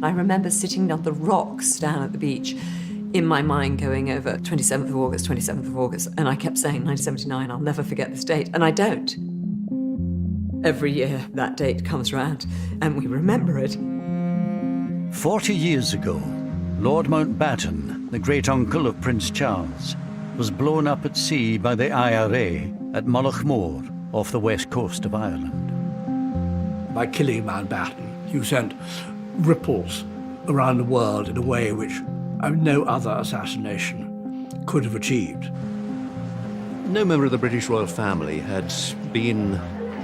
I remember sitting on the rocks down at the beach, in my mind going over 27th of August, 27th of August, and I kept saying 1979, I'll never forget this date, and I don't. Every year that date comes around, and we remember it. 40 years ago, Lord Mountbatten, the great-uncle of Prince Charles, was blown up at sea by the IRA at Mullaghmore, off the west coast of Ireland. By killing Mountbatten, you sent ripples around the world in a way which no other assassination could have achieved. No member of the British royal family had been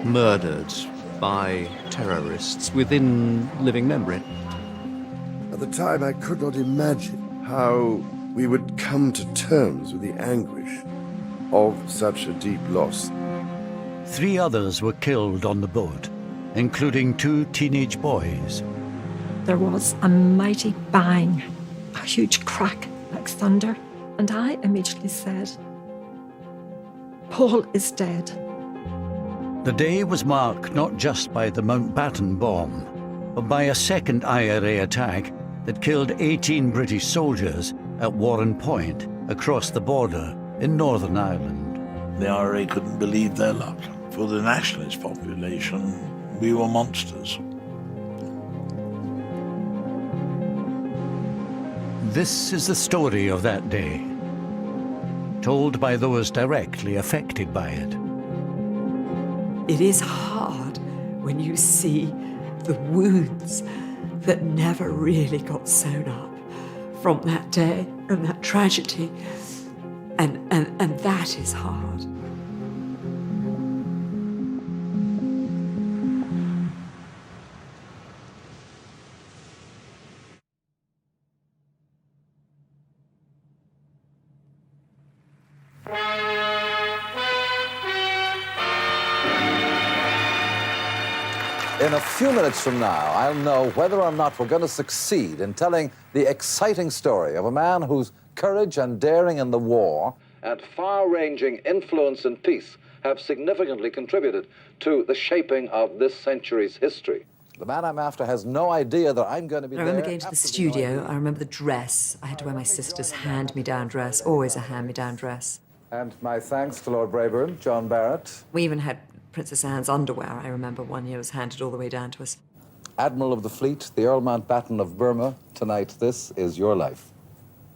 murdered by terrorists within living memory. At the time, I could not imagine how we would come to terms with the anguish of such a deep loss. 3 others were killed on the boat, including 2 teenage boys. There was a mighty bang, a huge crack like thunder, and I immediately said, Paul is dead. The day was marked not just by the Mountbatten bomb, but by a second IRA attack that killed 18 British soldiers at Warren Point, across the border in Northern Ireland. The IRA couldn't believe their luck. For the nationalist population, we were monsters. This is the story of that day, told by those directly affected by it. It is hard when you see the wounds that never really got sewn up from that day and that tragedy, and that is hard. In a few minutes from now, I'll know whether or not we're going to succeed in telling the exciting story of a man whose courage and daring in the war and far-ranging influence in peace have significantly contributed to the shaping of this century's history. The man I'm after has no idea that I'm going to be there. I remember going to the studio. I remember the dress. I had to wear my sister's hand-me-down dress, always a hand-me-down dress. And my thanks to Lord Brabourne, John Barrett. We even had Princess Anne's underwear, I remember one year was handed all the way down to us. Admiral of the Fleet, the Earl Mountbatten of Burma, tonight this is your life.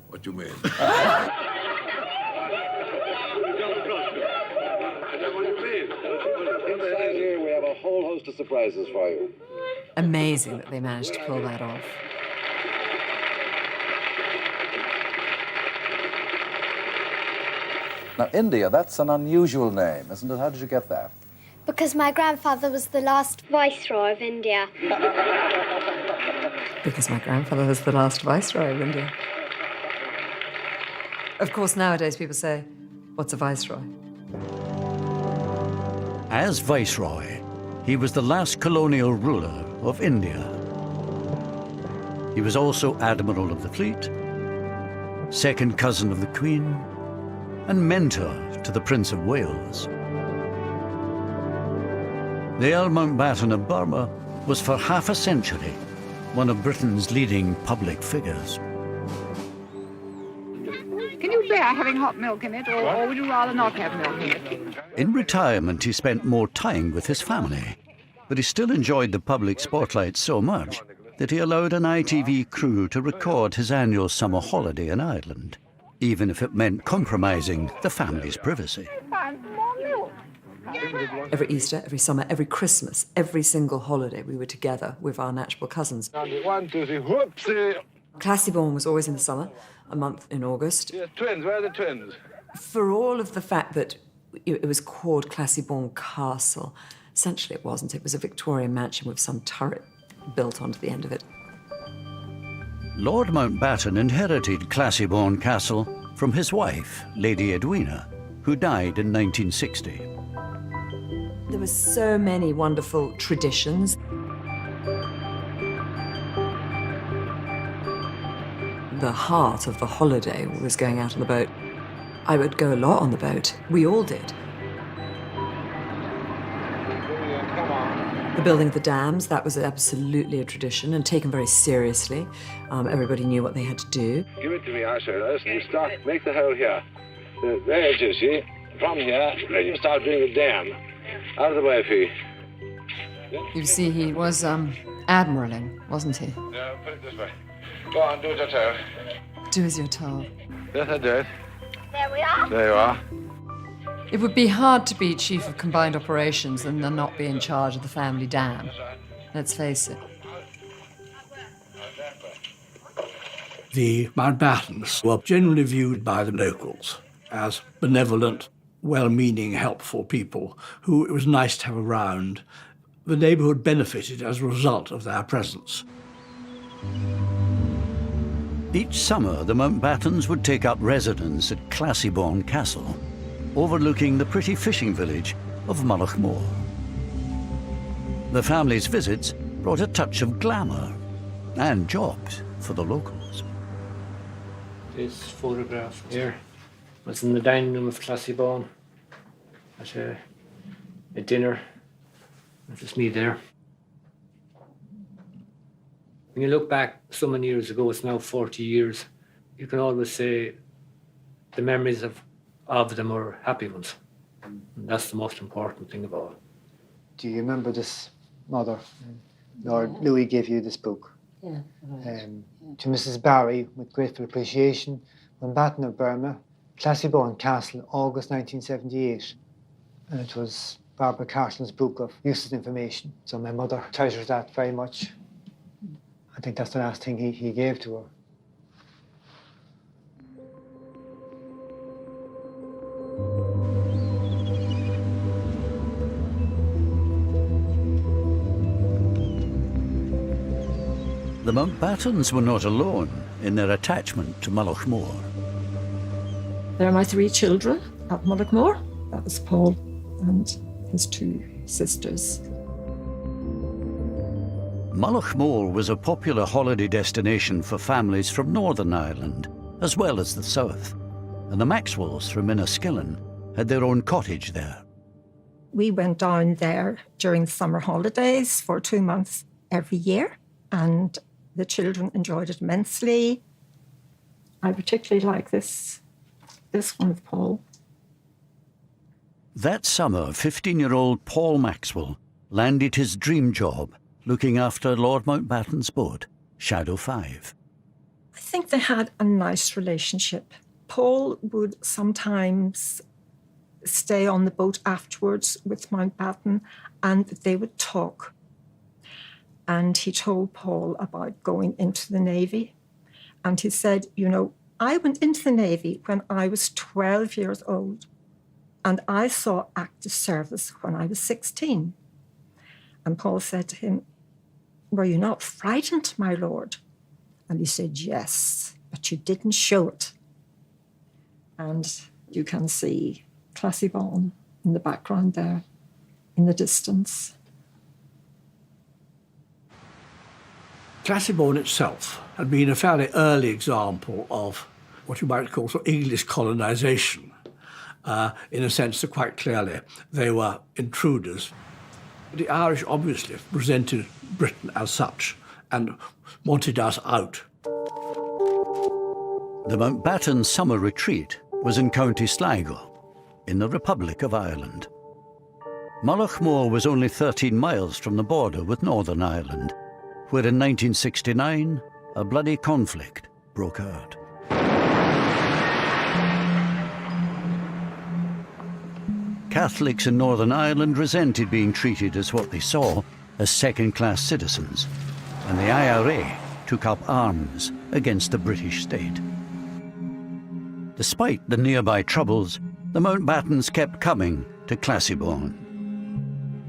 What do you mean? Inside here, we have a whole host of surprises for you. Amazing that they managed to pull that off. Now, India, that's an unusual name, isn't it? How did you get that? Because my grandfather was the last Viceroy of India. Because my grandfather was the last Viceroy of India. Of course, nowadays people say, what's a Viceroy? As Viceroy, he was the last colonial ruler of India. He was also Admiral of the Fleet, second cousin of the Queen, and mentor to the Prince of Wales. The Earl Mountbatten of Burma was for half a century one of Britain's leading public figures. Can you bear having hot milk in it, or would you rather not have milk in it? In retirement, he spent more time with his family, but he still enjoyed the public spotlight so much that he allowed an ITV crew to record his annual summer holiday in Ireland, even if it meant compromising the family's privacy. Every Easter, every summer, every Christmas, every single holiday, we were together with our natural cousins. 1, 2, 3, whoopsie! Classieborne was always in the summer, a month in August. Yes, twins, where are the twins? For all of the fact that it was called Classieborne Castle, essentially it wasn't. It was a Victorian mansion with some turret built onto the end of it. Lord Mountbatten inherited Classieborne Castle from his wife, Lady Edwina, who died in 1960. There were so many wonderful traditions. The heart of the holiday was going out on the boat. I would go a lot on the boat. We all did. Come on. The building of the dams, that was absolutely a tradition and taken very seriously. Everybody knew what they had to do. Give it to me, I say, listen, you start, make the hole here. There it is, see? From here, then you start doing the dam. Out of the way, Fee. You see, he was admiraling, wasn't he? No, put it this way. Go on, do as you're told. Do as you're told. Yes, I did. There we are. There you are. It would be hard to be Chief of Combined Operations and then not be in charge of the family dam. Let's face it. The Mountbattens were generally viewed by the locals as benevolent, well-meaning, helpful people who it was nice to have around. The neighbourhood benefited as a result of their presence. Each summer, the Mountbattens would take up residence at Classybourne Castle, overlooking the pretty fishing village of Mullaghmore. The family's visits brought a touch of glamour and jobs for the locals. This photograph here was in the dining room of Classybourne at a dinner. That's just me there. When you look back so many years ago, it's now 40 years, you can always say the memories of them are happy ones. And that's the most important thing of all. Do you remember this mother? Lord Louis gave you this book. Yeah. To Mrs. Barry, with grateful appreciation, Mountbatten of Burma, Classybourne Castle, August 1978. And it was Barbara Carson's book of useless information. So my mother treasures that very much. I think that's the last thing he gave to her. The Mountbattens were not alone in their attachment to Mullaghmore. There are my 3 children at Mullaghmore. That was Paul and his 2 sisters. Mullaghmore was a popular holiday destination for families from Northern Ireland, as well as the south, and the Maxwells from Inniskillen had their own cottage there. We went down there during the summer holidays for 2 months every year, and the children enjoyed it immensely. I particularly like this one with Paul. That summer, 15-year-old Paul Maxwell landed his dream job looking after Lord Mountbatten's boat, Shadow 5. I think they had a nice relationship. Paul would sometimes stay on the boat afterwards with Mountbatten and they would talk. And he told Paul about going into the Navy. And he said, you know, I went into the Navy when I was 12 years old. And I saw active service when I was 16. And Paul said to him, were you not frightened, my lord? And he said, yes, but you didn't show it. And you can see Classybourne in the background there, in the distance. Classybourne itself had been a fairly early example of what you might call sort of English colonisation. In a sense that quite clearly they were intruders. The Irish obviously resented Britain as such and wanted us out. The Mountbatten summer retreat was in County Sligo, in the Republic of Ireland. Mullaghmore was only 13 miles from the border with Northern Ireland, where in 1969 a bloody conflict broke out. Catholics in Northern Ireland resented being treated as what they saw as second-class citizens, and the IRA took up arms against the British state. Despite the nearby troubles, the Mountbattens kept coming to Classybourne.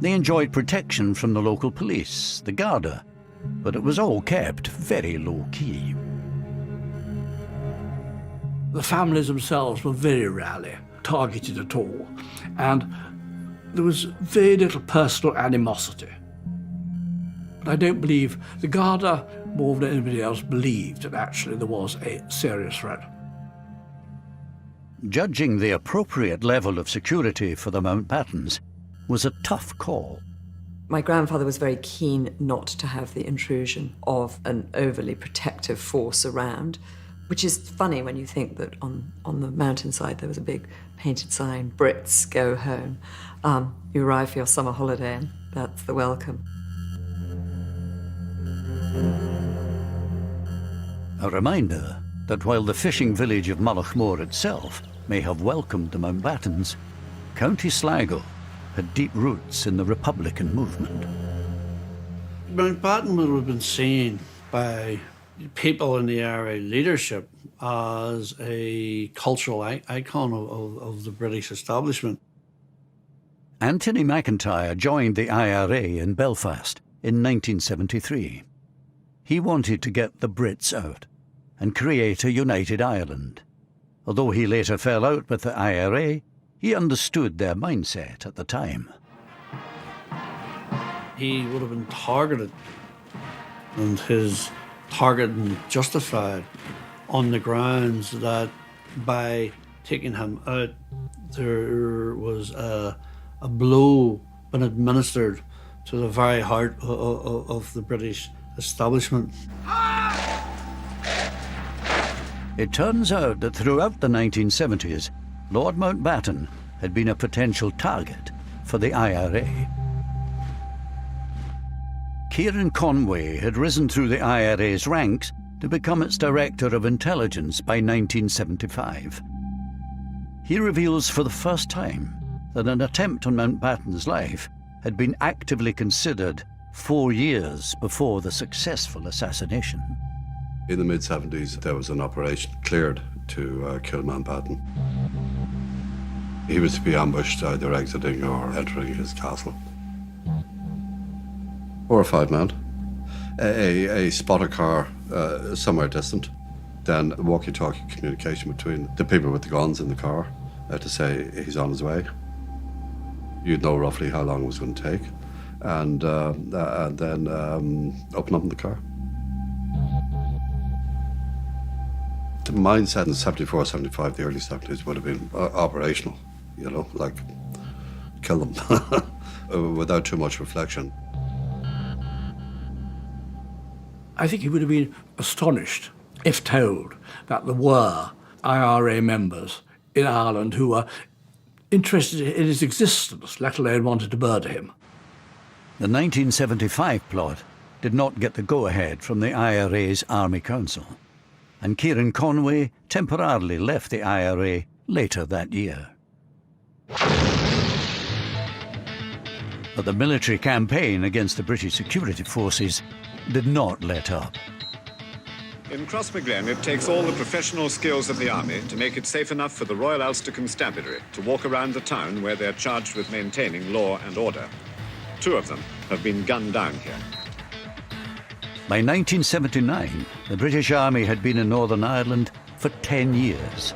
They enjoyed protection from the local police, the Garda, but it was all kept very low-key. The families themselves were very rarely targeted at all, and there was very little personal animosity. But I don't believe the Garda, more than anybody else, believed that actually there was a serious threat. Judging the appropriate level of security for the Mountbattens was a tough call. My grandfather was very keen not to have the intrusion of an overly protective force around, which is funny when you think that on the mountainside there was a big painted sign, Brits, go home. You arrive for your summer holiday and that's the welcome. A reminder that while the fishing village of Mullaghmore itself may have welcomed the Mountbattens, County Sligo had deep roots in the Republican movement. Mountbatten would have been seen by people in the IRA leadership as a cultural icon of the British establishment. Anthony McIntyre joined the IRA in Belfast in 1973. He wanted to get the Brits out and create a united Ireland. Although he later fell out with the IRA, he understood their mindset at the time. He would have been targeted, and his targeting justified on the grounds that by taking him out, there was a blow been administered to the very heart of the British establishment. It turns out that throughout the 1970s, Lord Mountbatten had been a potential target for the IRA. Kieran Conway had risen through the IRA's ranks to become its Director of Intelligence by 1975. He reveals for the first time that an attempt on Mountbatten's life had been actively considered 4 years before the successful assassination. In the mid-70s, there was an operation cleared to kill Mountbatten. He was to be ambushed either exiting or entering his castle. 4 or 5 men. A spotter car somewhere distant. Then walkie-talkie communication between the people with the guns in the car to say he's on his way. You'd know roughly how long it was going to take. And then open up in the car. The mindset in 74, 75, the early 70s would have been operational, you know, like kill them without too much reflection. I think he would have been astonished if told that there were IRA members in Ireland who were interested in his existence, let alone wanted to murder him. The 1975 plot did not get the go-ahead from the IRA's Army Council, and Kieran Conway temporarily left the IRA later that year. But the military campaign against the British security forces did not let up. In Crossmaglen, it takes all the professional skills of the army to make it safe enough for the Royal Ulster Constabulary to walk around the town where they're charged with maintaining law and order. 2 of them have been gunned down here. By 1979, the British Army had been in Northern Ireland for 10 years.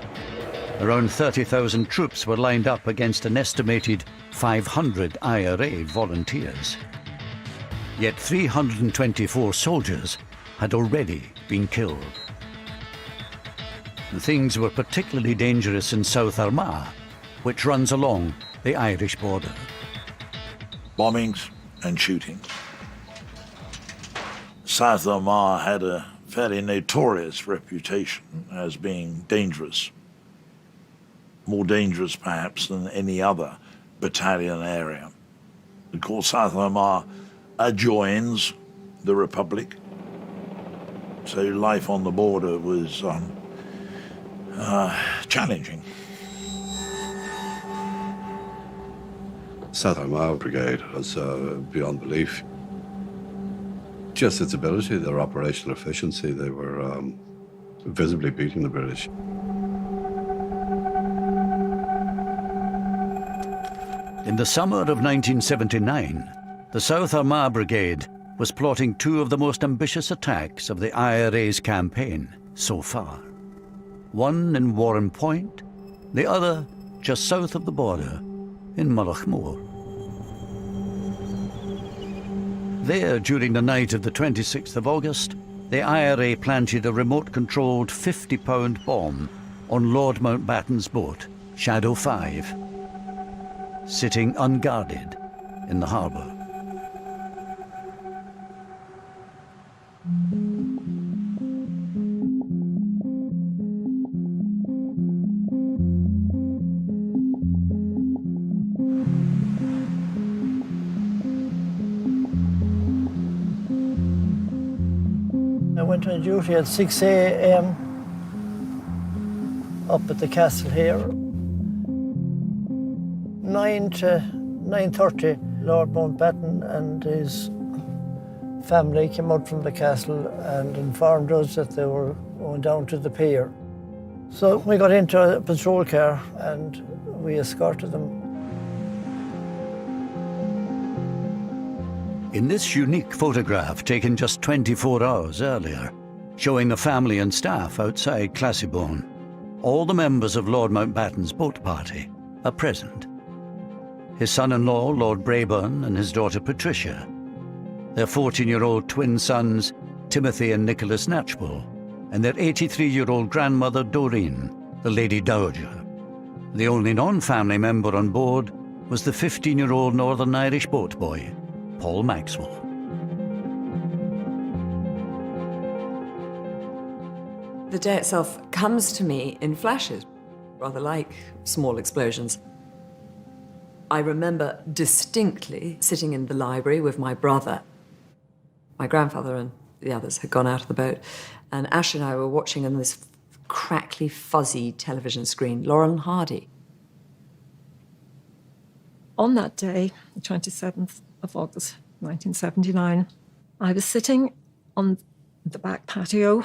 Around 30,000 troops were lined up against an estimated 500 IRA volunteers. Yet 324 soldiers had already been killed. And things were particularly dangerous in South Armagh, which runs along the Irish border. Bombings and shootings. South Armagh had a fairly notorious reputation as being dangerous. More dangerous, perhaps, than any other battalion area. Of course, South Armagh adjoins the Republic, so life on the border was challenging. South Armagh Brigade was beyond belief. Just its ability, their operational efficiency, they were visibly beating the British. In the summer of 1979, the South Armagh Brigade was plotting 2 of the most ambitious attacks of the IRA's campaign so far. One in Warren Point, the other just south of the border in Mullaghmore. There, during the night of the 26th of August, the IRA planted a remote-controlled 50-pound bomb on Lord Mountbatten's boat, Shadow 5, sitting unguarded in the harbour. went on duty at 6 a.m. up at the castle here. 9 to 9:30, Lord Mountbatten and his family came out from the castle and informed us that they were going down to the pier. So we got into a patrol car and we escorted them. In this unique photograph taken just 24 hours earlier, showing the family and staff outside Classiebawn, all the members of Lord Mountbatten's boat party are present. His son-in-law, Lord Brabourne, and his daughter Patricia, their 14-year-old twin sons, Timothy and Nicholas Knatchbull, and their 83-year-old grandmother, Doreen, the Lady Dowager. The only non-family member on board was the 15-year-old Northern Irish boat boy, Paul Maxwell. The day itself comes to me in flashes, rather like small explosions. I remember distinctly sitting in the library with my brother. My grandfather and the others had gone out of the boat, and Ash and I were watching on this crackly, fuzzy television screen, Laurel and Hardy. On that day, the 27th of August, 1979, I was sitting on the back patio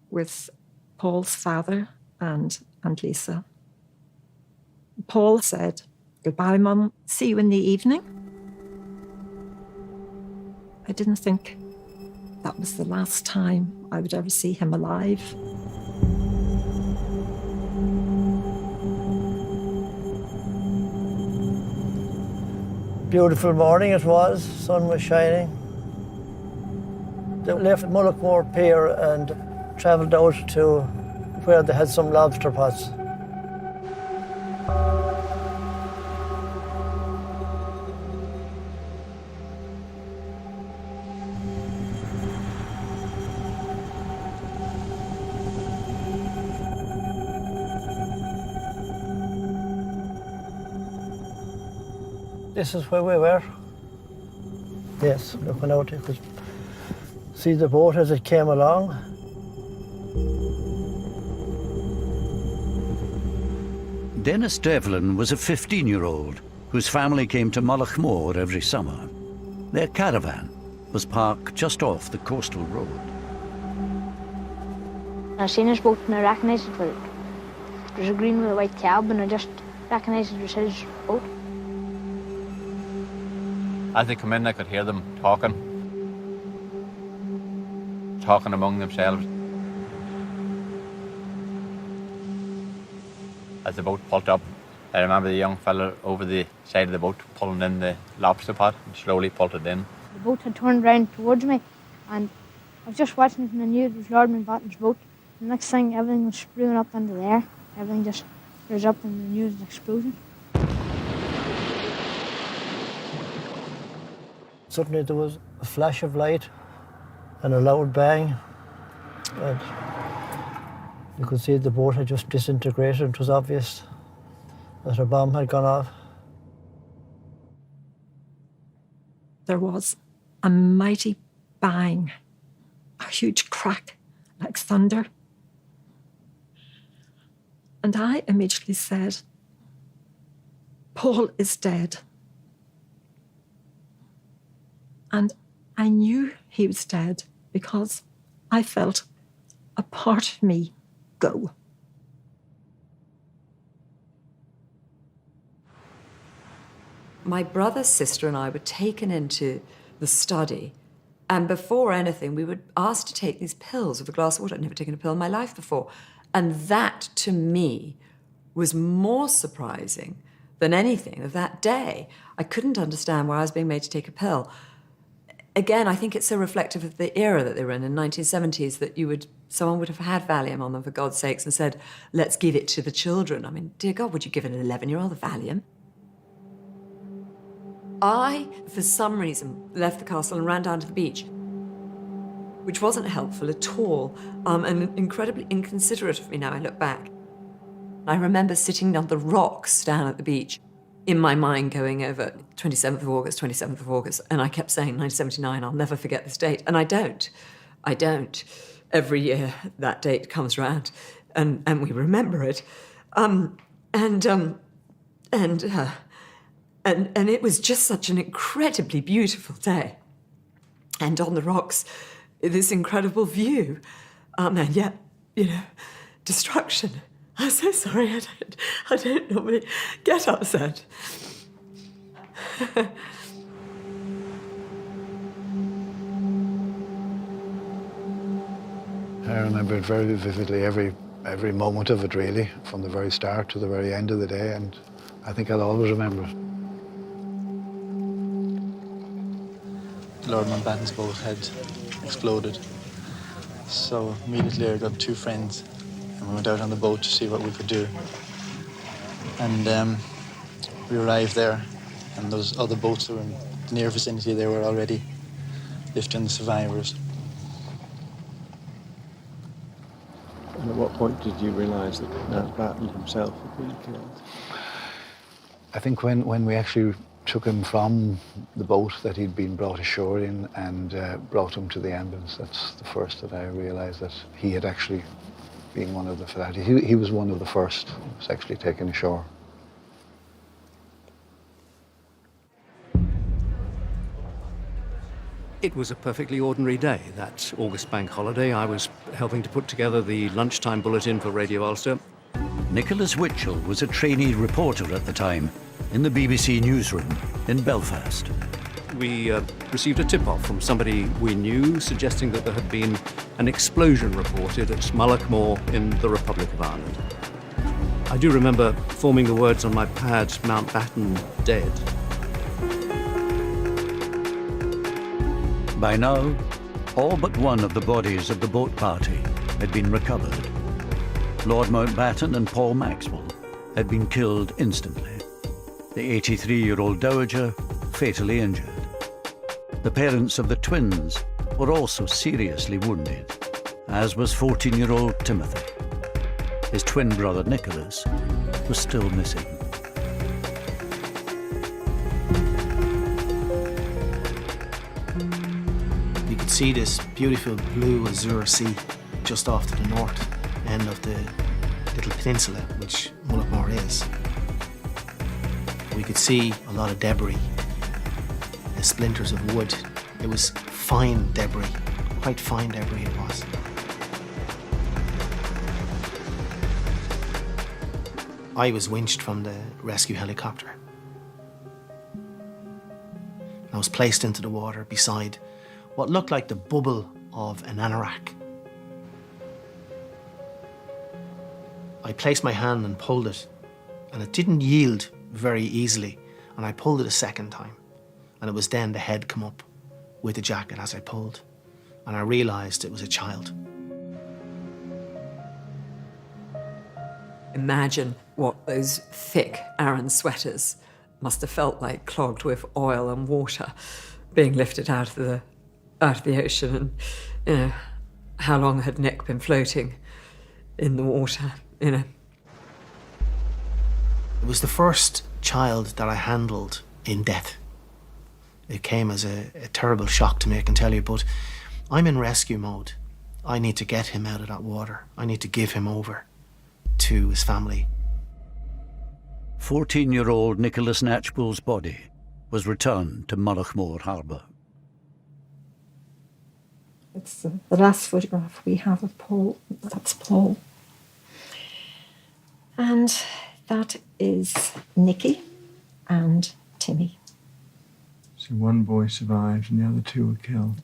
with Paul's father and Aunt Lisa. Paul said, "Goodbye, Mum. See you in the evening." I didn't think that was the last time I would ever see him alive. Beautiful morning it was, sun was shining. They left Mullaghmore Pier and travelled out to where they had some lobster pots. This is where we were. Yes, looking out, you could see the boat as it came along. Dennis Devlin was a 15-year-old whose family came to Mullaghmore every summer. Their caravan was parked just off the coastal road. I seen his boat and I recognised it. There's a green with a white cab and I just recognised it was his boat. As they come in, I could hear them talking among themselves. As the boat pulled up, I remember the young fella over the side of the boat pulling in the lobster pot and slowly pulled it in. The boat had turned round towards me and I was just watching it and I knew it was Lord Mountbatten's boat. The next thing, everything was spewing up into the air. Everything just rose up and I knew it was an explosion. Suddenly there was a flash of light and a loud bang, and you could see the boat had just disintegrated. It was obvious that a bomb had gone off. There was a mighty bang, a huge crack like thunder. And I immediately said, "Paul is dead." And I knew he was dead because I felt a part of me go. My brother, sister, and I were taken into the study, and before anything, we were asked to take these pills with a glass of water. I'd never taken a pill in my life before. And that, to me, was more surprising than anything of that day. I couldn't understand why I was being made to take a pill. Again, I think it's so reflective of the era that they were in the 1970s, that someone would have had Valium on them, for God's sakes, and said, let's give it to the children. I mean, dear God, would you give an 11-year-old a Valium? I, for some reason, left the castle and ran down to the beach, which wasn't helpful at all, and incredibly inconsiderate of me now I look back. I remember sitting on the rocks down at the beach, in my mind going over 27th of August, and I kept saying 1979, I'll never forget this date, and I don't. every year that date comes round, and we remember it. And it was just such an incredibly beautiful day. And on the rocks, this incredible view. And yet, destruction. I'm so sorry, I don't normally get upset. I remember it very vividly, every moment of it, really, from the very start to the very end of the day, and I think I'll always remember it. Lord Mountbatten's boat had exploded, so immediately I got two friends and we went out on the boat to see what we could do. And we arrived there, and those other boats that were in the near vicinity, they were already lifting the survivors. And at what point did you realise that Mountbatten himself had been killed? I think when we actually took him from the boat that he'd been brought ashore in and brought him to the ambulance, that's the first that I realised that he had actually been one of the fatalities. He was one of the first who was actually taken ashore. It was a perfectly ordinary day, that August bank holiday. I was helping to put together the lunchtime bulletin for Radio Ulster. Nicholas Witchell was a trainee reporter at the time in the BBC newsroom in Belfast. We received a tip-off from somebody we knew suggesting that there had been an explosion reported at Mullaghmore in the Republic of Ireland. I do remember forming the words on my pad, Mountbatten Dead. By now, all but one of the bodies of the boat party had been recovered. Lord Mountbatten and Paul Maxwell had been killed instantly. The 83-year-old dowager fatally injured. The parents of the twins were also seriously wounded, as was 14-year-old Timothy. His twin brother Nicholas was still missing. You could see this beautiful blue azure sea just off to the north end of the little peninsula which Mullaghmore is. We could see a lot of debris, splinters of wood. It was fine debris, quite fine debris it was. I was winched from the rescue helicopter. I was placed into the water beside what looked like the bubble of an anorak. I placed my hand and pulled it, and it didn't yield very easily, and I pulled it a second time, and it was then the head come up with the jacket as I pulled, and I realised it was a child. Imagine what those thick Aran sweaters must have felt like, clogged with oil and water, being lifted out of the ocean. And how long had Nick been floating in the water? It was the first child that I handled in death. It came as a terrible shock to me, I can tell you, but I'm in rescue mode. I need to get him out of that water. I need to give him over to his family. 14-year-old Nicholas Knatchbull's body was returned to Mullaghmore Harbour. It's the last photograph we have of Paul. That's Paul. And that is Nicky and Timmy. So one boy survived and the other two were killed.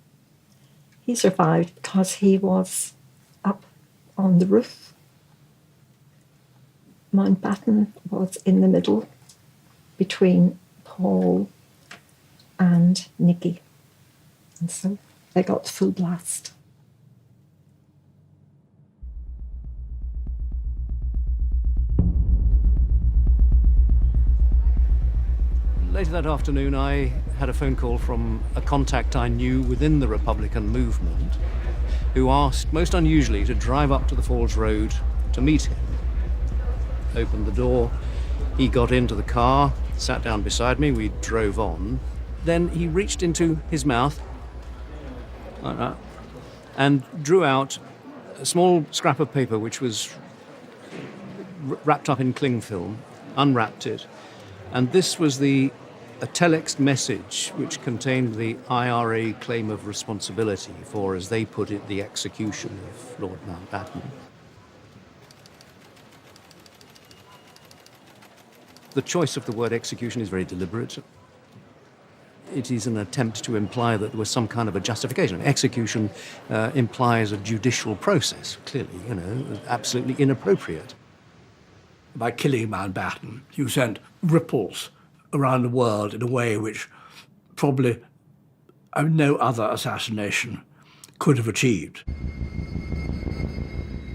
He survived because he was up on the roof. Mountbatten was in the middle between Paul and Nicky. And so they got full blast. Later that afternoon, I had a phone call from a contact I knew within the Republican movement, who asked, most unusually, to drive up to the Falls Road to meet him. Opened the door, he got into the car, sat down beside me, we drove on. Then he reached into his mouth, like that, and drew out a small scrap of paper which was wrapped up in cling film, unwrapped it, and this was a telex message which contained the IRA claim of responsibility for, as they put it, the execution of Lord Mountbatten. The choice of the word execution is very deliberate. It is an attempt to imply that there was some kind of a justification. Execution implies a judicial process, clearly, absolutely inappropriate. By killing Mountbatten, you sent ripples around the world in a way which probably no other assassination could have achieved.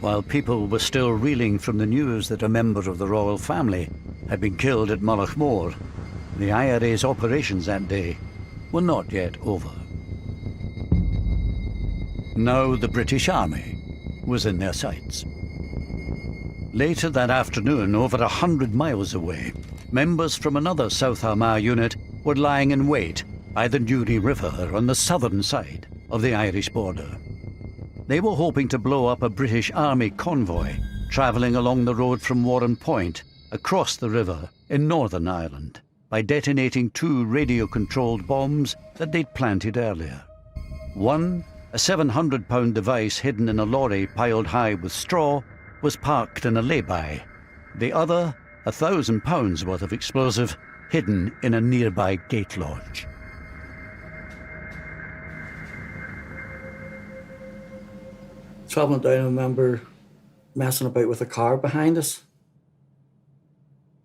While people were still reeling from the news that a member of the royal family had been killed at Mullaghmore, the IRA's operations that day were not yet over. Now the British Army was in their sights. Later that afternoon, over 100 miles away, members from another South Armagh unit were lying in wait by the Newry River on the southern side of the Irish border. They were hoping to blow up a British Army convoy travelling along the road from Warren Point across the river in Northern Ireland by detonating 2 radio-controlled bombs that they'd planted earlier. One, a 700-pound device hidden in a lorry piled high with straw, was parked in a lay-by. The other, 1,000 pounds worth of explosive, hidden in a nearby gate lodge. Travelling down, I remember messing about with a car behind us.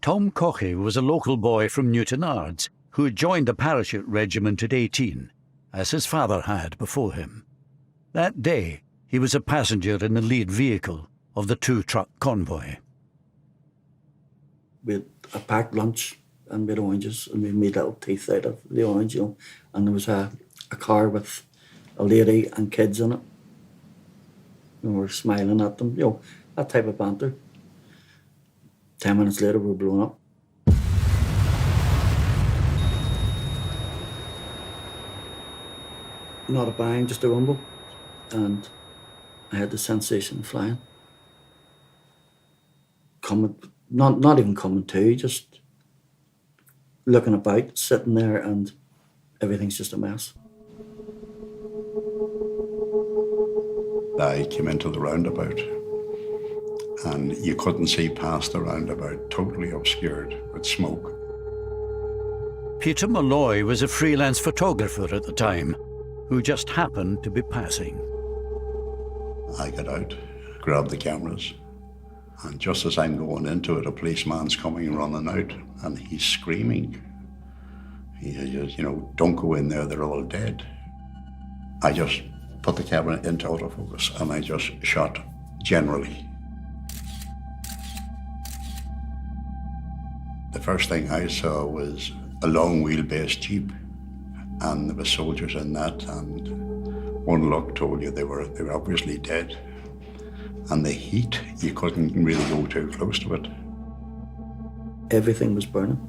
Tom Caughey was a local boy from Newtonards who had joined a parachute regiment at 18, as his father had before him. That day, he was a passenger in the lead vehicle of the 2-truck convoy. We had a packed lunch and we had oranges and we made little teeth out of the orange, and there was a car with a lady and kids in it. And we were smiling at them, that type of banter. 10 minutes later, we were blown up. Not a bang, just a rumble. And I had the sensation of flying. Not even coming to, just looking about, sitting there, and everything's just a mess. I came into the roundabout and you couldn't see past the roundabout, totally obscured with smoke. Peter Malloy was a freelance photographer at the time who just happened to be passing. I got out, grabbed the cameras, and just as I'm going into it, a policeman's coming running out and he's screaming. He says, don't go in there, they're all dead. I just put the camera into autofocus and I just shot generally. The first thing I saw was a long wheelbase Jeep, and there were soldiers in that, and one look told you they were obviously dead. And the heat, you couldn't really go too close to it. Everything was burning.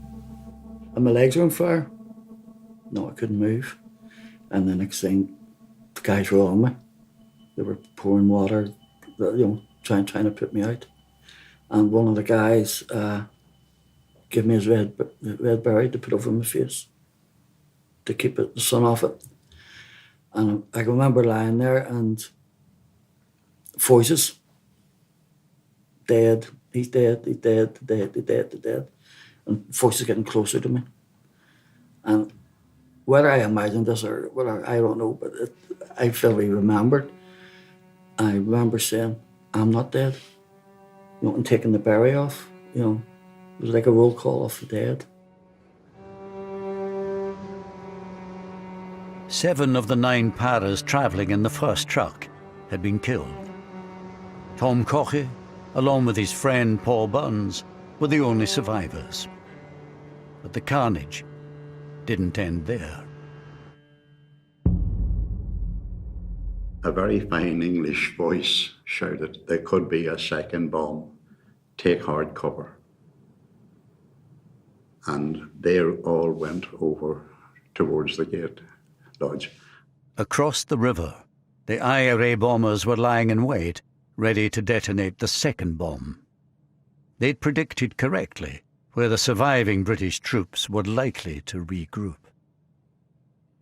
And my legs were on fire. No, I couldn't move. And the next thing, the guys were on me. They were pouring water, trying to put me out. And one of the guys gave me his red beret to put over my face to keep the sun off it. And I can remember lying there and voices. Dead, he's dead, he's dead, dead, he's dead, he's dead. And voices getting closer to me. And whether I imagined this or whether, I don't know, but I vividly remembered. I remember saying, I'm not dead. And taking the beret off, it was like a roll call of the dead. 7 of the 9 paras travelling in the first truck had been killed. Tom Caughey, along with his friend Paul Burns, were the only survivors. But the carnage didn't end there. A very fine English voice shouted, there could be a second bomb. Take hard cover. And they all went over towards the gate lodge. Across the river, the IRA bombers were lying in wait ready to detonate the second bomb. They'd predicted correctly where the surviving British troops were likely to regroup.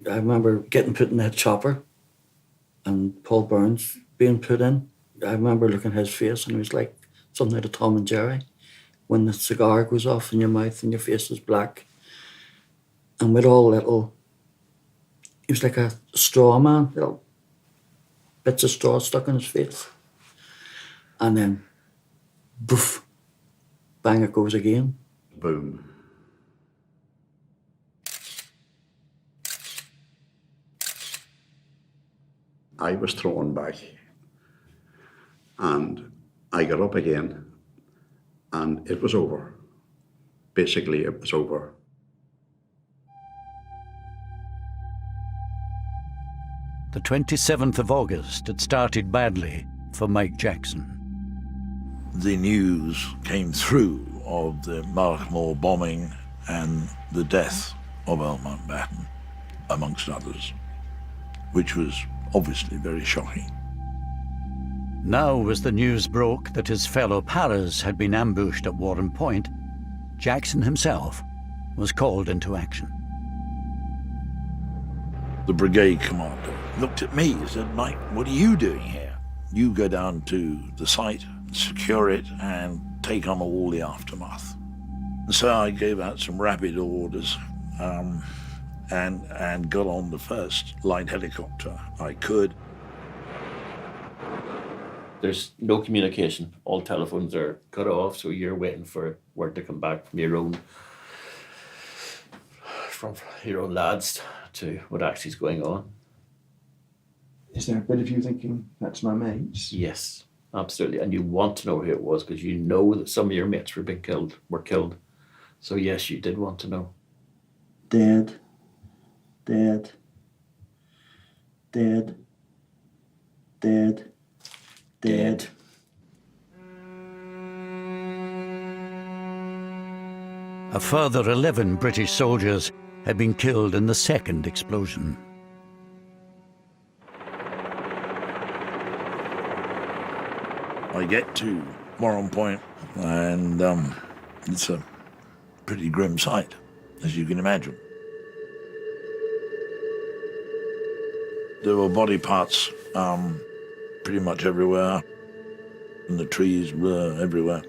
I remember getting put in that chopper and Paul Burns being put in. I remember looking at his face and he was like something out of Tom and Jerry. When the cigar goes off in your mouth and your face is black. And with all little, he was like a straw man, little bits of straw stuck in his face. And then, boof, bang it goes again. Boom. I was thrown back and I got up again and it was over. Basically, it was over. The 27th of August had started badly for Mike Jackson. The news came through of the Markmoor bombing and the death of Lord Mountbatten, amongst others, which was obviously very shocking. Now, as the news broke that his fellow paras had been ambushed at Warren Point, Jackson himself was called into action. The brigade commander looked at me and said, "Mike, what are you doing here? You go down to the site, secure it, and take on all the aftermath." And so I gave out some rapid orders and got on the first light helicopter I could. There's no communication. All telephones are cut off, so you're waiting for word to come back from your own lads to what actually is going on. Is there a bit of you thinking, that's my mates? Yes, absolutely. And you want to know who it was because you know that some of your mates were killed. So yes, you did want to know. Dead. Dead. Dead. Dead. Dead. A further 11 British soldiers had been killed in the second explosion. I get to Warren Point and it's a pretty grim sight, as you can imagine. There were body parts pretty much everywhere, and the trees were everywhere.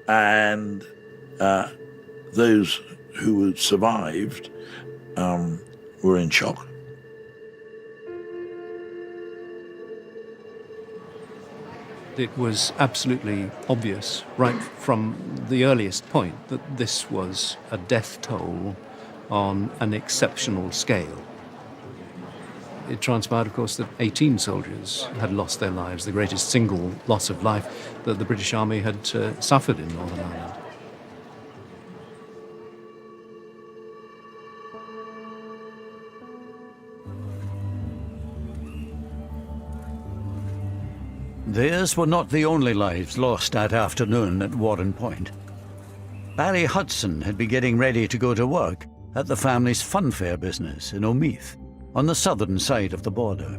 And those who had survived were in shock. It was absolutely obvious, right from the earliest point, that this was a death toll on an exceptional scale. It transpired, of course, that 18 soldiers had lost their lives, the greatest single loss of life that the British Army had suffered in Northern Ireland. Theirs were not the only lives lost that afternoon at Warren Point. Barry Hudson had been getting ready to go to work at the family's funfair business in Omeath, on the southern side of the border.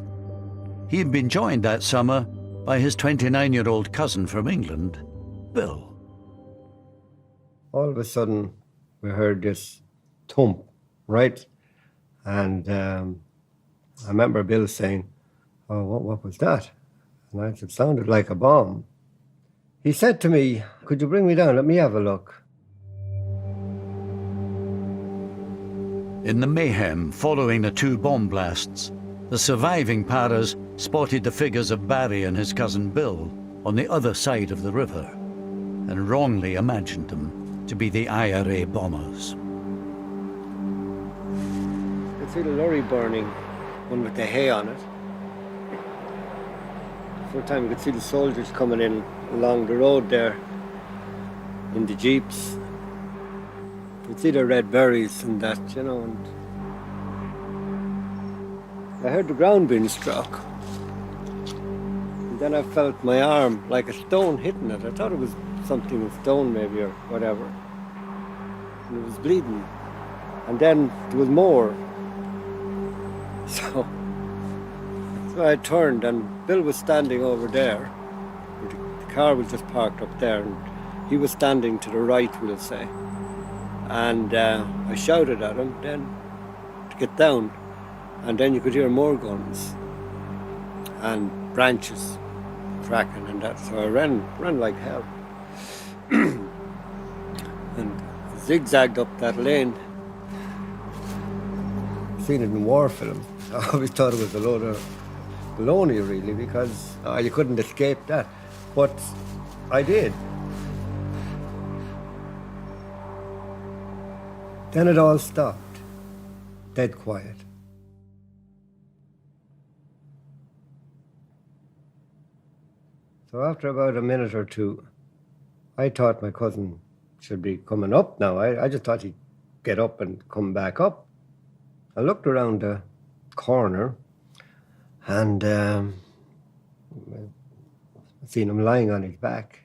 He had been joined that summer by his 29-year-old cousin from England, Bill. All of a sudden, we heard this thump, right? And I remember Bill saying, "Oh, what was that?" And I said, "It sounded like a bomb." He said to me, "Could you bring me down? Let me have a look." In the mayhem following the two bomb blasts, the surviving paras spotted the figures of Barry and his cousin Bill on the other side of the river and wrongly imagined them to be the IRA bombers. You could see the lorry burning, one with the hay on it. For a time you could see the soldiers coming in along the road there in the jeeps. You could see the red berries and that, you know, and I heard the ground being struck. And then I felt my arm like a stone hitting it. I thought it was something, a stone maybe or whatever. And it was bleeding. And then there was more. So So I turned and Bill was standing over there. The car was just parked up there and he was standing to the right, we'll say. And I shouted at him then to get down. And then you could hear more guns and branches cracking and that. So I ran like hell. And zigzagged up that lane. Seen it in war film. I always thought it was a load of baloney, really, because you couldn't escape that. But I did. Then it all stopped. Dead quiet. So after about a minute or two, I thought my cousin should be coming up now. I just thought he'd get up and come back up. I looked around the corner and I seen him lying on his back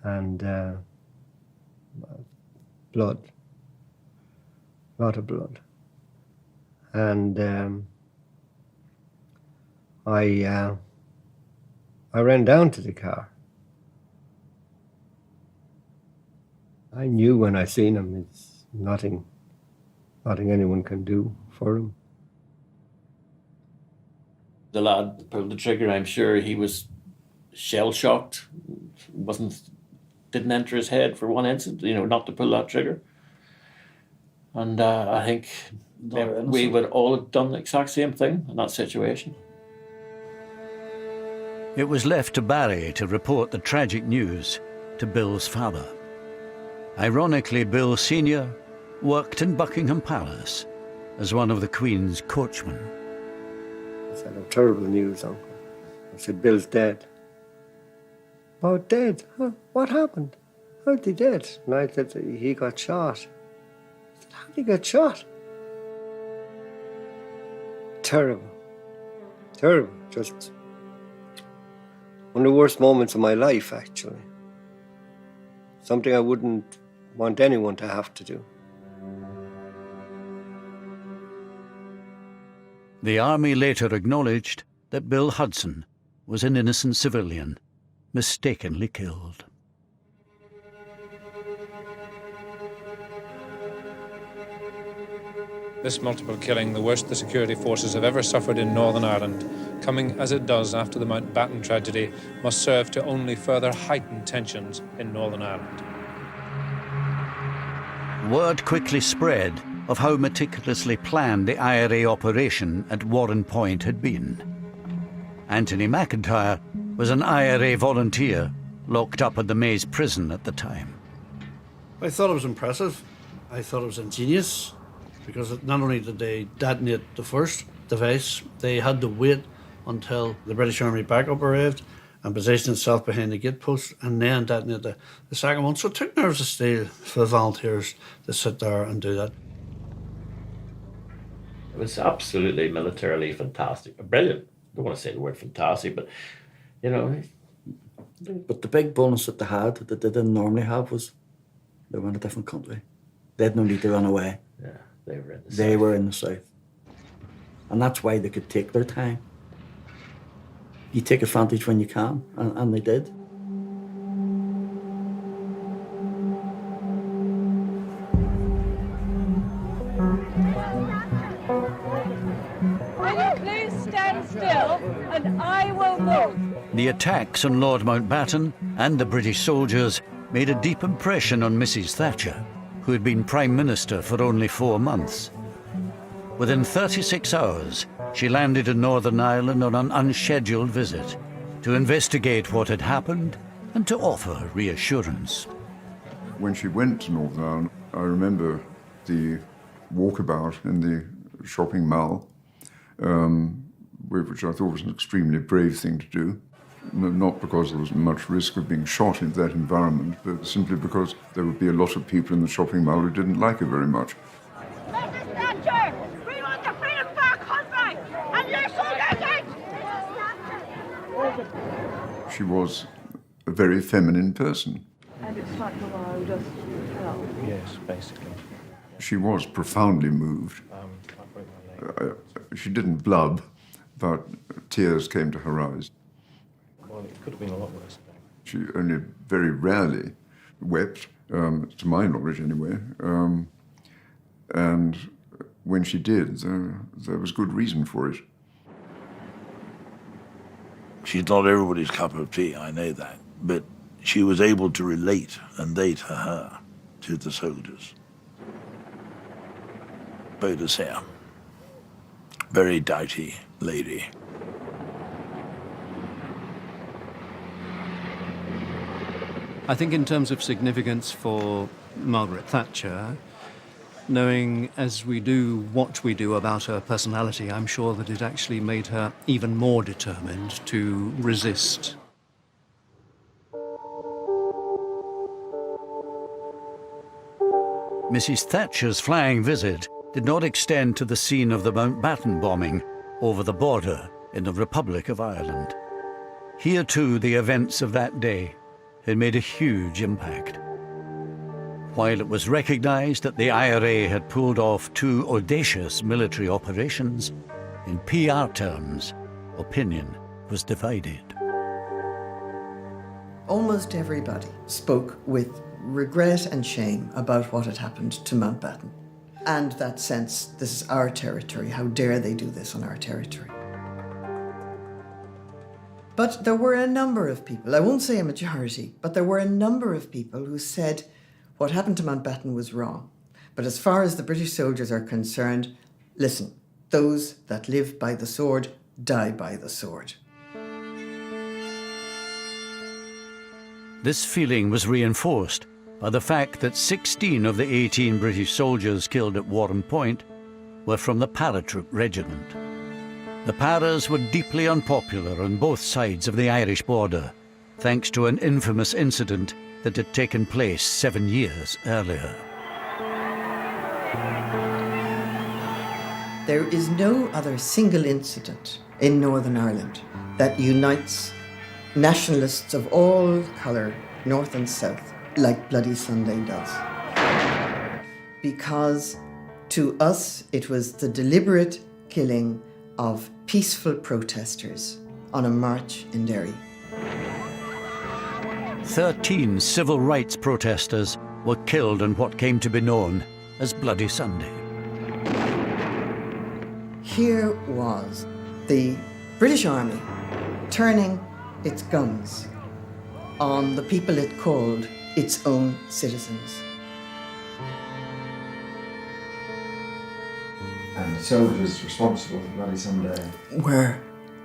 and blood, a lot of blood. And I ran down to the car. I knew when I seen him, it's nothing anyone can do for him. The lad that pulled the trigger, I'm sure he was shell-shocked. Didn't enter his head for one instant, not to pull that trigger. And I think we would all have done the exact same thing in that situation. It was left to Barry to report the tragic news to Bill's father. Ironically, Bill Sr. worked in Buckingham Palace as one of the Queen's coachmen. I said, "Oh, terrible news, Uncle." I said, "Bill's dead." "Oh, dead? Huh? What happened? How'd he dead?" And I said, "He got shot." I said, "How'd he get shot?" Terrible. Terrible. Just one of the worst moments of my life, actually. Something I wouldn't want anyone to have to do. The army later acknowledged that Bill Hudson was an innocent civilian, mistakenly killed. This multiple killing, the worst the security forces have ever suffered in Northern Ireland, coming as it does after the Mountbatten tragedy, must serve to only further heighten tensions in Northern Ireland. Word quickly spread of how meticulously planned the IRA operation at Warren Point had been. Anthony McIntyre was an IRA volunteer locked up in the Maze prison at the time. I thought it was impressive. I thought it was ingenious, because not only did they detonate the first device, they had to wait until the British Army backup arrived and positioned itself behind the gate post and then detonate the second one. So it took nerves of steel for the volunteers to sit there and do that. It was absolutely militarily fantastic. Brilliant. I don't want to say the word fantastic, but, But the big bonus that they had, that they didn't normally have, was they were in a different country. They had no need to run away. Yeah, they were in the south. They were in the south. And that's why they could take their time. You take advantage when you can, and they did. Will you please stand still and I will move? The attacks on Lord Mountbatten and the British soldiers made a deep impression on Mrs. Thatcher, who had been Prime Minister for only 4 months. Within 36 hours, she landed in Northern Ireland on an unscheduled visit to investigate what had happened and to offer reassurance. When she went to Northern Ireland, I remember the walkabout in the shopping mall, which I thought was an extremely brave thing to do. Not because there was much risk of being shot in that environment, but simply because there would be a lot of people in the shopping mall who didn't like her very much. Mrs. Thatcher, we want the freedom of our country, and you're so getting! She was a very feminine person. And it's not allowed us to tell. Yes, basically. She was profoundly moved. She didn't blub, but tears came to her eyes. Well, it could have been a lot worse. She only very rarely wept, to my knowledge anyway. And when she did, there was good reason for it. She's not everybody's cup of tea, I know that, but she was able to relate, and they to her, to the soldiers. Boadicea, very doughty lady. I think in terms of significance for Margaret Thatcher, knowing as we do what we do about her personality, I'm sure that it actually made her even more determined to resist. Mrs. Thatcher's flying visit did not extend to the scene of the Mountbatten bombing over the border in the Republic of Ireland. Here too, the events of that day had made a huge impact. While it was recognised that the IRA had pulled off 2 audacious military operations, in PR terms, opinion was divided. Almost everybody spoke with regret and shame about what had happened to Mountbatten. And that sense, this is our territory, how dare they do this on our territory. But there were a number of people, I won't say a majority, but there were a number of people who said what happened to Mountbatten was wrong. But as far as the British soldiers are concerned, listen, those that live by the sword die by the sword. This feeling was reinforced by the fact that 16 of the 18 British soldiers killed at Warren Point were from the paratroop regiment. The Paras were deeply unpopular on both sides of the Irish border, thanks to an infamous incident that had taken place 7 years earlier. There is no other single incident in Northern Ireland that unites nationalists of all colour, north and south, like Bloody Sunday does. Because to us, it was the deliberate killing of peaceful protesters on a march in Derry. 13 civil rights protesters were killed on what came to be known as Bloody Sunday. Here was the British Army turning its guns on the people it called its own citizens. And the soldiers responsible for Bloody Sunday were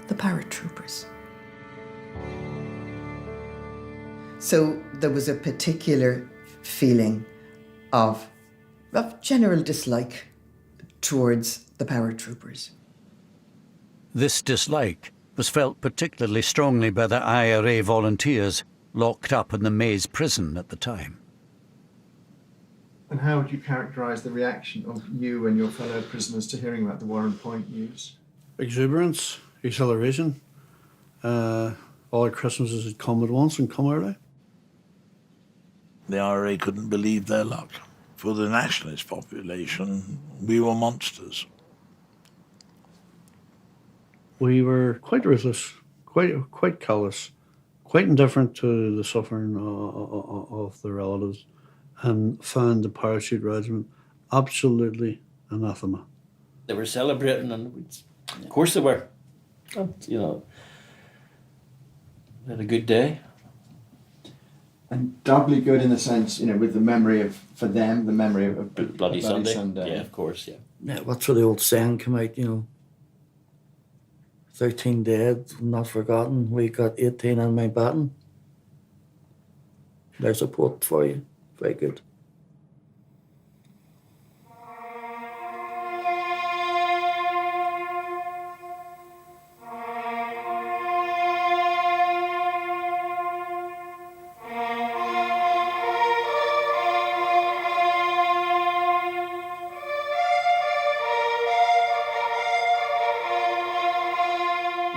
the paratroopers. So there was a particular feeling of general dislike towards the paratroopers. This dislike was felt particularly strongly by the IRA volunteers locked up in the Maze prison at the time. And how would you characterise the reaction of you and your fellow prisoners to hearing about the Warren Point news? Exuberance, exhilaration. All Christmases had come at once and come early. The IRA couldn't believe their luck. For the nationalist population, we were monsters. We were quite ruthless, quite callous, quite indifferent to the suffering of the relatives, and found the parachute regiment absolutely anathema. They were celebrating, and of course they were. And, you know, they had a good day. And doubly good in the sense, you know, with the memory of, for them, the memory of Bloody Sunday. Yeah, of course, yeah. Yeah, what's where the old saying come out, you know, 13 dead, not forgotten. We got 18 on Mountbatten. There's a quote for you. Very good.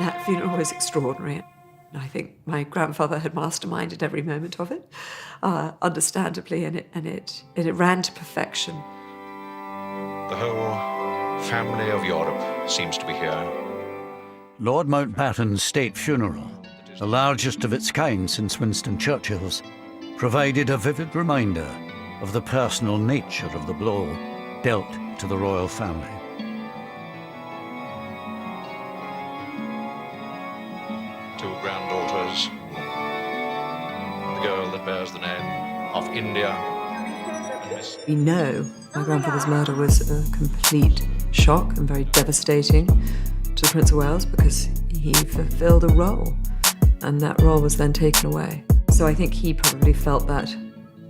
That funeral was extraordinary. I think my grandfather had masterminded every moment of it, understandably, and it ran to perfection. The whole family of Europe seems to be here. Lord Mountbatten's state funeral, the largest of its kind since Winston Churchill's, provided a vivid reminder of the personal nature of the blow dealt to the royal family. Two granddaughters, the girl that bears the name of India. We know my grandfather's murder was a complete shock and very devastating to the Prince of Wales because he fulfilled a role, and that role was then taken away. So I think he probably felt that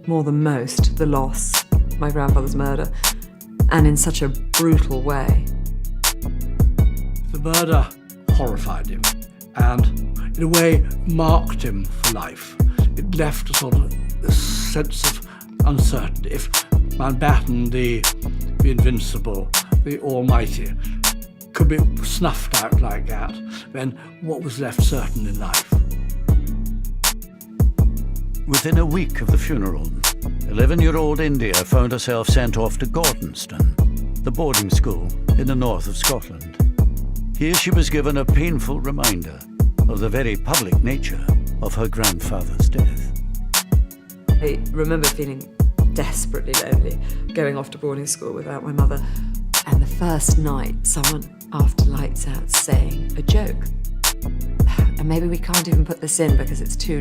more than most, the loss of my grandfather's murder, and in such a brutal way. The murder horrified him and, in a way, marked him for life. It left a sort of sense of uncertainty. If Mountbatten, the invincible, the almighty, could be snuffed out like that, then what was left certain in life? Within a week of the funeral, 11-year-old India found herself sent off to Gordonston, the boarding school in the north of Scotland. Here she was given a painful reminder of the very public nature of her grandfather's death. I remember feeling desperately lonely, going off to boarding school without my mother. And the first night, someone, after lights out, saying a joke. And maybe we can't even put this in because it's too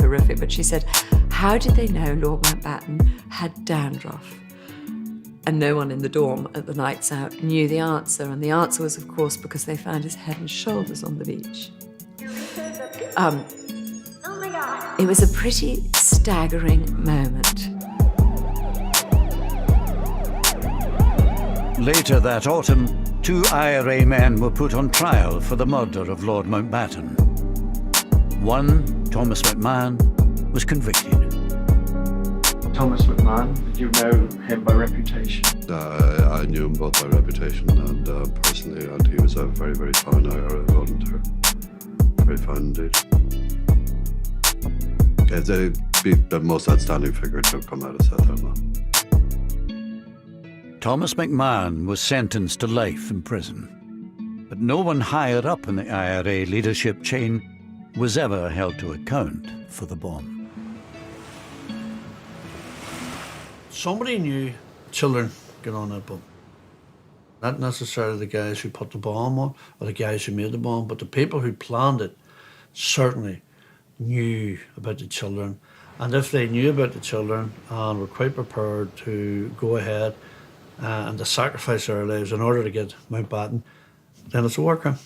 horrific, but she said, how did they know Lord Mountbatten had dandruff? And no one in the dorm at the nights out knew the answer. And the answer was, of course, because they found his head and shoulders on the beach. It was a pretty staggering moment. Later that autumn, 2 IRA men were put on trial for the murder of Lord Mountbatten. One, Thomas McMahon, was convicted. Thomas McMahon, did you know him by reputation? I knew him both by reputation and personally, and he was a very, very fine IRA volunteer. Very fine indeed. They'd be the most outstanding figure to come out of South Ireland. Thomas McMahon was sentenced to life in prison, but no one higher up in the IRA leadership chain was ever held to account for the bomb. Somebody knew children get on that bomb. Not necessarily the guys who put the bomb on or the guys who made the bomb, but the people who planned it certainly knew about the children. And if they knew about the children and were quite prepared to go ahead and to sacrifice their lives in order to get Mountbatten, then it's a war crime.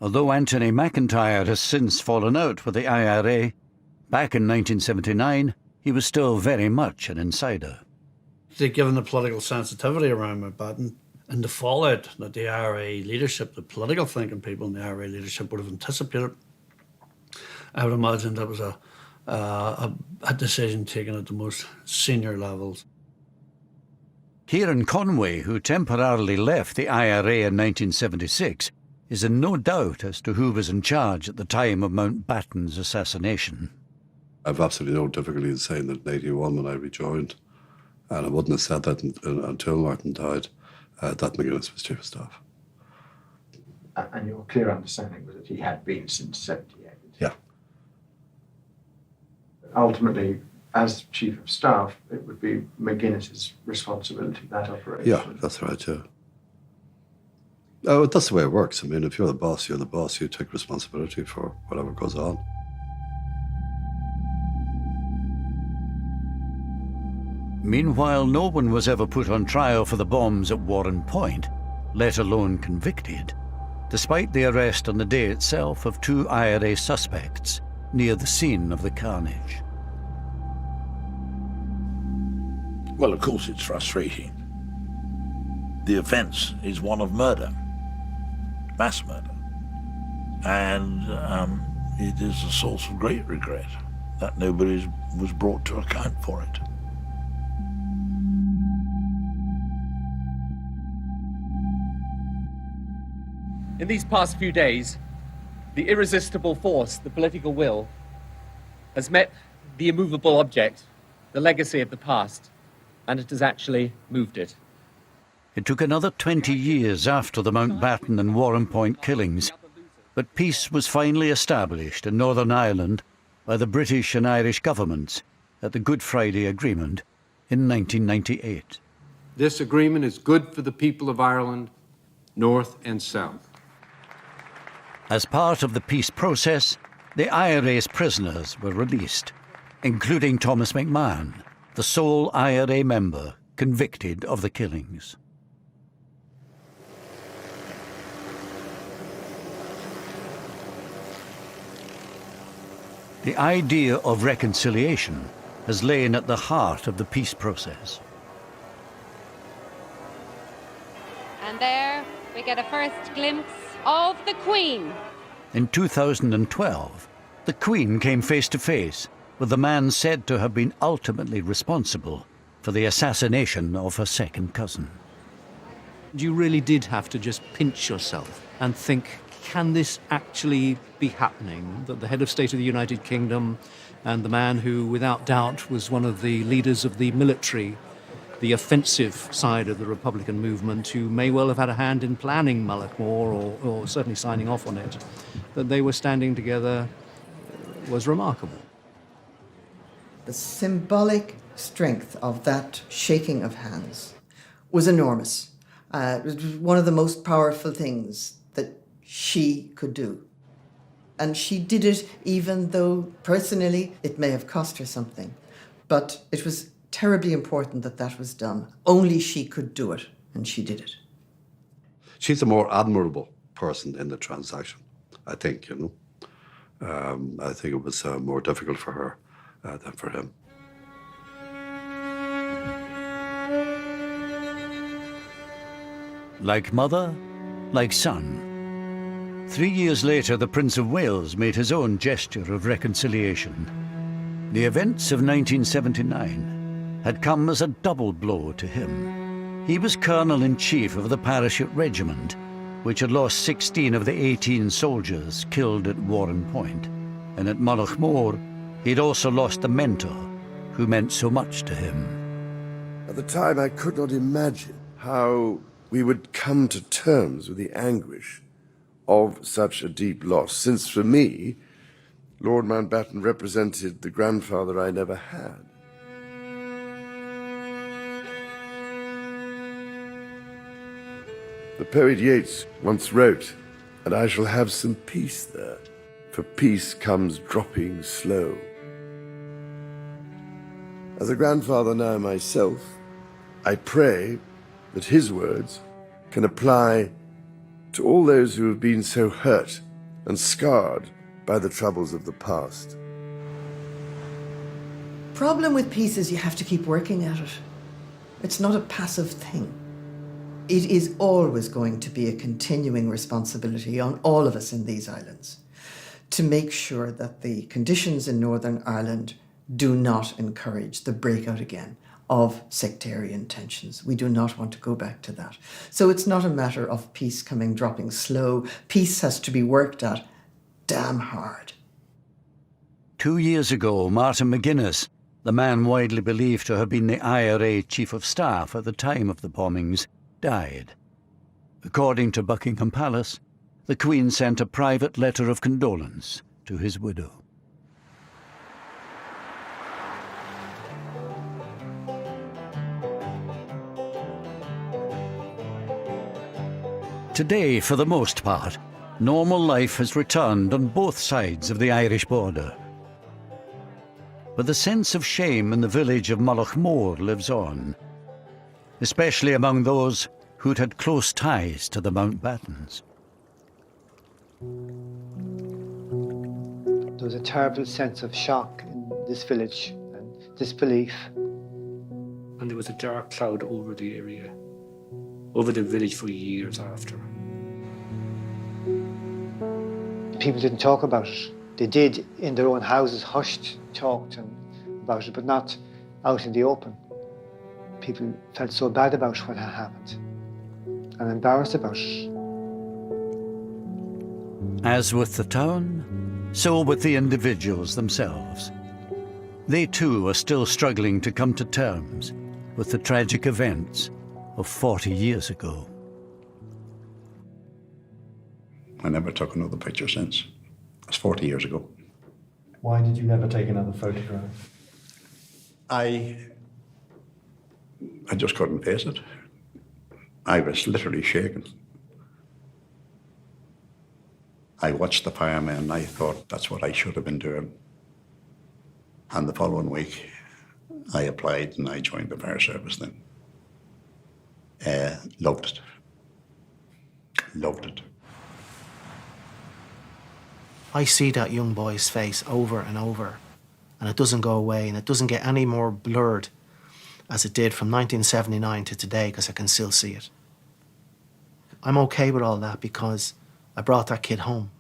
Although Anthony McIntyre has since fallen out with the IRA, back in 1979, he was still very much an insider. Given the political sensitivity around Mountbatten and the fallout that the IRA leadership, the political thinking people in the IRA leadership would have anticipated, I would imagine that was a decision taken at the most senior levels. Kieran Conway, who temporarily left the IRA in 1976, is in no doubt as to who was in charge at the time of Mountbatten's assassination. I've absolutely no difficulty in saying that in 1981 when I rejoined, and I wouldn't have said that until Martin died, that McGuinness was chief of staff. And your clear understanding was that he had been since 78? Yeah. Ultimately, as chief of staff, it would be McGuinness's responsibility, that operation. Yeah, that's right, yeah. Oh, that's the way it works. I mean, if you're the boss, you're the boss. You take responsibility for whatever goes on. Meanwhile, no one was ever put on trial for the bombs at Warren Point, let alone convicted, despite the arrest on the day itself of 2 IRA suspects near the scene of the carnage. Well, of course it's frustrating. The offence is one of murder, mass murder. And it is a source of great regret that nobody was brought to account for it. In these past few days, the irresistible force, the political will, has met the immovable object, the legacy of the past, and it has actually moved it. It took another 20 years after the Mountbatten and Warrenpoint killings, but peace was finally established in Northern Ireland by the British and Irish governments at the Good Friday Agreement in 1998. This agreement is good for the people of Ireland, North and South. As part of the peace process, the IRA's prisoners were released, including Thomas McMahon, the sole IRA member convicted of the killings. The idea of reconciliation has lain at the heart of the peace process. And there we get a first glimpse of the Queen. In 2012, the Queen came face to face with the man said to have been ultimately responsible for the assassination of her second cousin. You really did have to just pinch yourself and think, can this actually be happening? That the head of state of the United Kingdom and the man who, without doubt, was one of the leaders of the military, the offensive side of the Republican movement, who may well have had a hand in planning Mullaghmore or certainly signing off on it, that they were standing together was remarkable. The symbolic strength of that shaking of hands was enormous. It was one of the most powerful things that she could do. And she did it even though personally it may have cost her something. But it was terribly important that that was done. Only she could do it, and she did it. She's a more admirable person in the transaction, I think, you know. I think it was more difficult for her than for him. Like mother, like son. 3 years later, the Prince of Wales made his own gesture of reconciliation. The events of 1979 had come as a double blow to him. He was Colonel-in-Chief of the Parachute Regiment, which had lost 16 of the 18 soldiers killed at Warrenpoint. And at Mullaghmore, he'd also lost a mentor who meant so much to him. At the time, I could not imagine how we would come to terms with the anguish of such a deep loss, since for me, Lord Mountbatten represented the grandfather I never had. The poet Yeats once wrote, "And I shall have some peace there, for peace comes dropping slow." As a grandfather now myself, I pray that his words can apply to all those who have been so hurt and scarred by the troubles of the past. Problem with peace is you have to keep working at it. It's not a passive thing. It is always going to be a continuing responsibility on all of us in these islands to make sure that the conditions in Northern Ireland do not encourage the breakout again of sectarian tensions. We do not want to go back to that. So it's not a matter of peace dropping slow. Peace has to be worked at damn hard. 2 years ago, Martin McGuinness, the man widely believed to have been the IRA Chief of Staff at the time of the bombings, died. According to Buckingham Palace, the Queen sent a private letter of condolence to his widow. Today, for the most part, normal life has returned on both sides of the Irish border. But the sense of shame in the village of Mullaghmore lives on, especially among those who'd had close ties to the Mountbattens. There was a terrible sense of shock in this village and disbelief. And there was a dark cloud over the area, over the village for years after. People didn't talk about it. They did in their own houses, hushed, talked about it, but not out in the open. People felt so bad about what had happened and embarrassed about it. As with the town, so with the individuals themselves. They too are still struggling to come to terms with the tragic events of 40 years ago. I never took another picture since. It's 40 years ago. Why did you never take another photograph? I just couldn't face it. I was literally shaking. I watched the firemen and I thought that's what I should have been doing. And the following week, I applied and I joined the fire service then. Loved it. Loved it. I see that young boy's face over and over, and it doesn't go away, and it doesn't get any more blurred as it did from 1979 to today, because I can still see it. I'm okay with all that because I brought that kid home.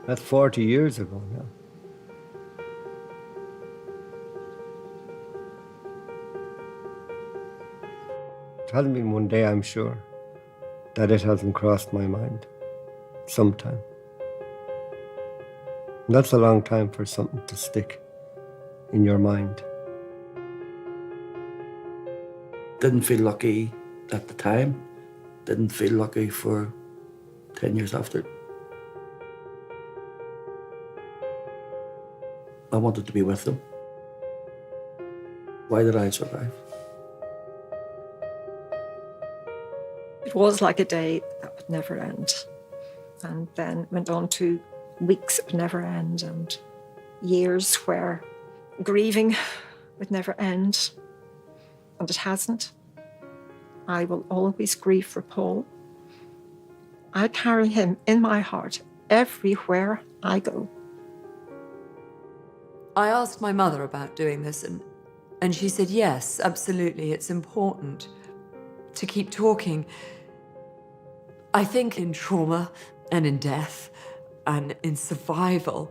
That's 40 years ago now. It hasn't been one day, I'm sure, that it hasn't crossed my mind. Sometime. And that's a long time for something to stick in your mind. Didn't feel lucky at the time. Didn't feel lucky for 10 years after. I wanted to be with them. Why did I survive? It was like a day that would never end. And then went on to weeks that would never end and years where grieving would never end. And it hasn't. I will always grieve for Paul. I carry him in my heart everywhere I go. I asked my mother about doing this, and she said, yes, absolutely, it's important to keep talking. I think in trauma and in death and in survival,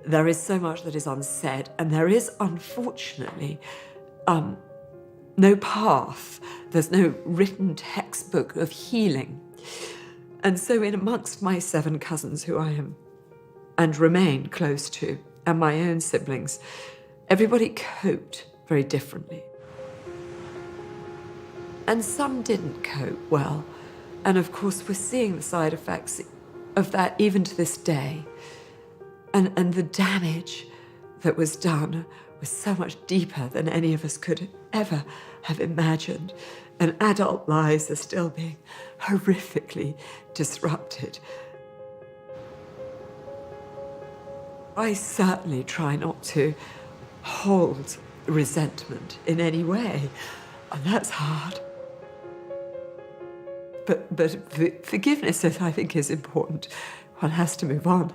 there is so much that is unsaid, and there is, unfortunately, no path. There's no written textbook of healing. And so in amongst my 7 cousins who I am and remain close to, and my own siblings, everybody coped very differently. And some didn't cope well. And of course, we're seeing the side effects of that even to this day. And the damage that was done was so much deeper than any of us could ever have imagined. And adult lives are still being horrifically disrupted. I certainly try not to hold resentment in any way, and that's hard. But forgiveness, I think, is important. One has to move on.